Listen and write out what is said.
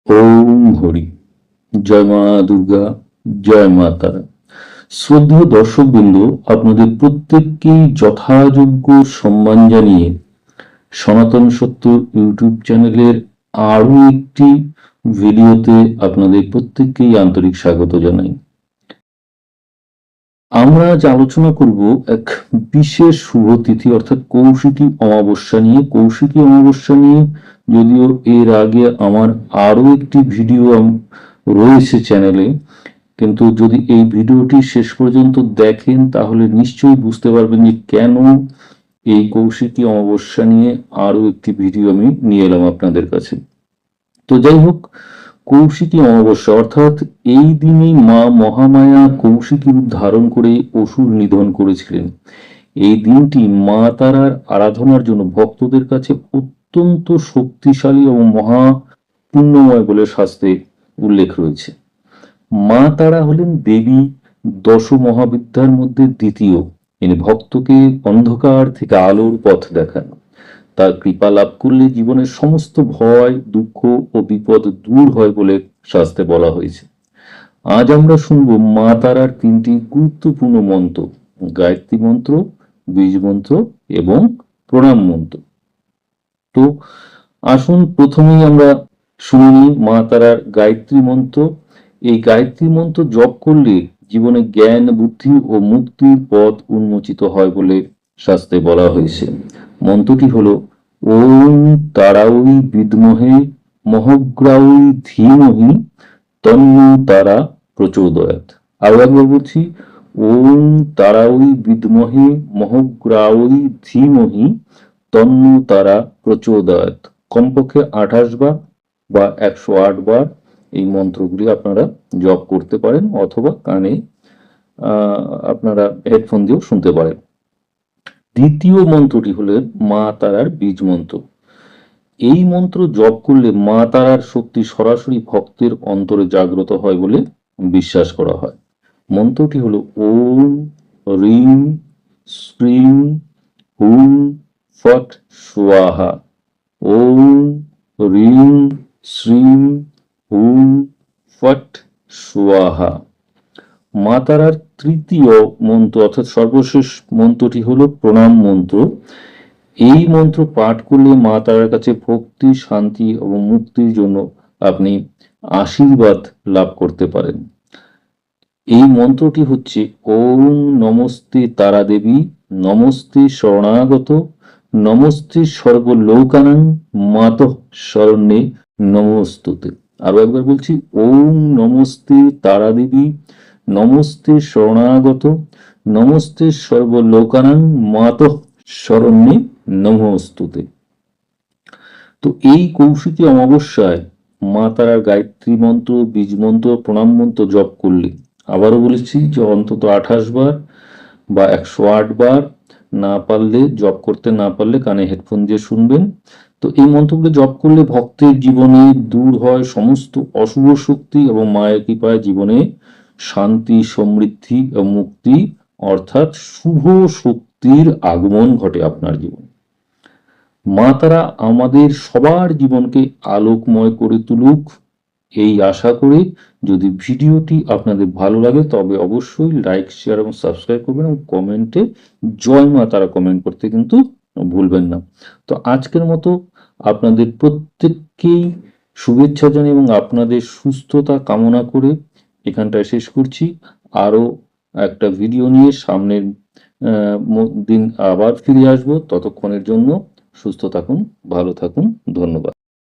ওম হরি। জয় মা দুর্গা, জয় মা তারা। শ্রদ্ধেয় দর্শকবৃন্দ, আপনাদের প্রত্যেককেই যথাযোগ্য সম্মান জানিয়ে সনাতন সত্য ইউটিউব চ্যানেলের আরো একটি ভিডিওতে আপনাদের প্রত্যেককেই আন্তরিক স্বাগত জানাই। আমরা আজ আলোচনা করব এক বিশেষ শুভ তিথি অর্থাৎ কৌশিকী অমাবস্যা নিয়ে। কৌশিকী অমাবস্যা নিয়ে যদিও এর আগে আমার আরো একটি ভিডিও রয়েছে চ্যানেলে, কিন্তু যদি এই ভিডিওটি শেষ পর্যন্ত দেখেন তাহলে নিশ্চয়ই বুঝতে পারবেন যে কেন এই কৌশিকী অমাবস্যা নিয়ে আরো একটি ভিডিও আমি নিয়ে এলাম আপনাদের কাছে। তো যাই হোক, কৌশিকী অমাবস্যা অর্থাৎ এই দিনেই মা মহামায়া কৌশিকী রূপ ধারণ করে অসুর নিধন করেছিলেন। এই দিনটি মা তারার আরাধনার জন্য ভক্তদের কাছে অত্যন্ত শক্তিশালী এবং মহা পুণ্যময় বলে শাস্ত্রে উল্লেখ রয়েছে। মা তারা হলেন দেবী দশ মহাবিদ্যার মধ্যে দ্বিতীয়। ইনি ভক্তকে অন্ধকার থেকে আলোর পথ দেখান। তার কৃপা লাভ করলে জীবনের সমস্ত ভয়, দুঃখ ও বিপদ দূর হয় বলে শাস্ত্রে বলা হয়েছে। আজ আমরা শুনব মা তারার তিনটি গুরুত্বপূর্ণ মন্ত্র: গায়ত্রী মন্ত্র, বীজ মন্ত্র এবং প্রণাম মন্ত্র। তো আসুন প্রথমেই আমরা শুনি মা তারার গায়ত্রী মন্ত্র। এই গায়ত্রী মন্ত্র জপ করলে জীবনে জ্ঞান, বুদ্ধি ও মুক্তির পথ উন্মোচিত হয় বলে শাস্ত্রে বলা হয়েছে। মন্ত্রটি হলো ওম তারাওই বিদ্মহে মহগ্রাওই ধীমহি তন্নো তারা প্রচোদয়াৎ। আরো একবার বলছি, ওম তারাওই বিদ্মহে মহগ্রাওই ধীমহি তন্নো তারা প্রচোদয়াৎ। কমপক্ষে 28 বার বা 108 বার এই মন্ত্রগুলি আপনারা জপ করতে পারেন, অথবা কানে আপনারা হেডফোন দিয়েও শুনতে পারেন। দ্বিতীয় মন্ত্রটি হলো মা তারার বীজ মন্ত্র। এই মন্ত্র জপ করলে মা তারার শক্তি সরাসরি ভক্তের অন্তরে জাগ্রত হয় বলে বিশ্বাস করা হয়। মন্ত্রটি হলো ওম রিং শ্রীং হুম ফট স্বাহা। ওম রিং শ্রীং হুম ফট স্বাহা। মা তারার তৃতীয় মন্ত্র অর্থাৎ সর্বশেষ মন্ত্রটি হলো প্রণাম মন্ত্র। এই মন্ত্র পাঠ করলে মা তারার কাছে ভক্তি, শান্তি এবং মুক্তির জন্য আপনি আশীর্বাদ লাভ করতে পারেন। এই মন্ত্রটি হচ্ছে ওম নমস্তে তারা দেবী, নমস্তে শরণাগত, নমস্তে সর্বলোকানাং মাতঃ শরণ্যে নমস্তুতে। আরো একবার বলছি, ওম নমস্তে তারা দেবী, নমস্তে শরণাগত, নমস্তে সর্বলোকানাং মাতঃ শরণ্যে নমস্তুতে। তো এই কৌশিকী অমাবস্যায় মা তারার গায়ত্রী মন্ত্র, বীজ মন্ত্র, প্রণাম মন্ত্র জপ করলে, আবারও বলেছি যে অন্তত 28 বার বা 108 বার, না পারলে জপ করতে না পারলে কানে হেডফোন দিয়ে শুনবেন। তো এই মন্ত্রগুলো জপ করলে ভক্তের জীবনে দূর হয় সমস্ত অশুভ শক্তি এবং মায়ের কৃপায় জীবনে শান্তি, সমৃদ্ধি ও মুক্তি অর্থাৎ শুভ শক্তির আগমন ঘটে আপনার জীবনে। মা তারা আমাদের সবার জীবনকে আলোকময় করে তুলুক এই আশা করে, যদি ভিডিওটি আপনাদের ভালো লাগে তবে অবশ্যই লাইক, শেয়ার এবং সাবস্ক্রাইব করবেন এবং কমেন্টে জয় মা তারা কমেন্ট করতে কিন্তু ভুলবেন না। তো আজকের মতো আপনাদের প্রত্যেককেই শুভেচ্ছা জানাই এবং আপনাদের সুস্থতা কামনা করে এখানটায় শেষ করছি। আরো একটা ভিডিও নিয়ে সামনের দিন আবার ফিরে আসবো। ততক্ষণের জন্য সুস্থ থাকুন, ভালো থাকুন, ধন্যবাদ।